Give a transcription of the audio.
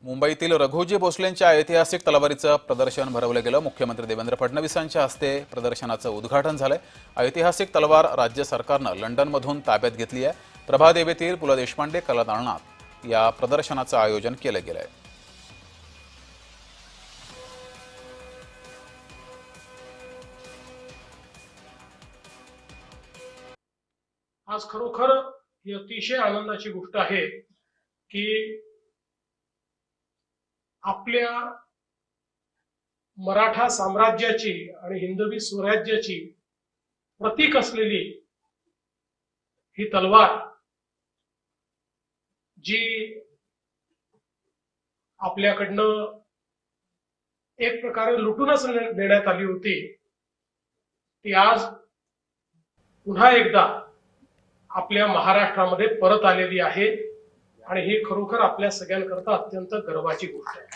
मुंबईतील रघुजी भोसलेंच्या ऐतिहासिक तलवारीचं प्रदर्शन भरवलं गेलं। मुख्यमंत्री देवेंद्र फडणवीसांच्या हस्ते प्रदर्शनाचं उद्घाटन झालंय। ऐतिहासिक तलवार राज्य सरकारनं लंडनमधून ताब्यात घेतली आहे। प्रभादेवीतील पु ल देशपांडे कला दालनात या प्रदर्शनाचं आयोजन केलं गेलंय। आज खरोखर ही अतिशय आनंदाची गोष्ट आहे की आपल्या मराठा साम्राज्याची आणि हिंदवी स्वराज्याची प्रतीक असलेली ही तलवार जी आपल्याकडनं एक प्रकारे लुटूनच नेण्यात आली होती, ती आज पुन्हा एकदा आपल्या महाराष्ट्रामध्ये परत आलेली आहे आणि ही खरोखर आपल्या सगळ्यांकरता अत्यंत गर्वाची गोष्ट आहे।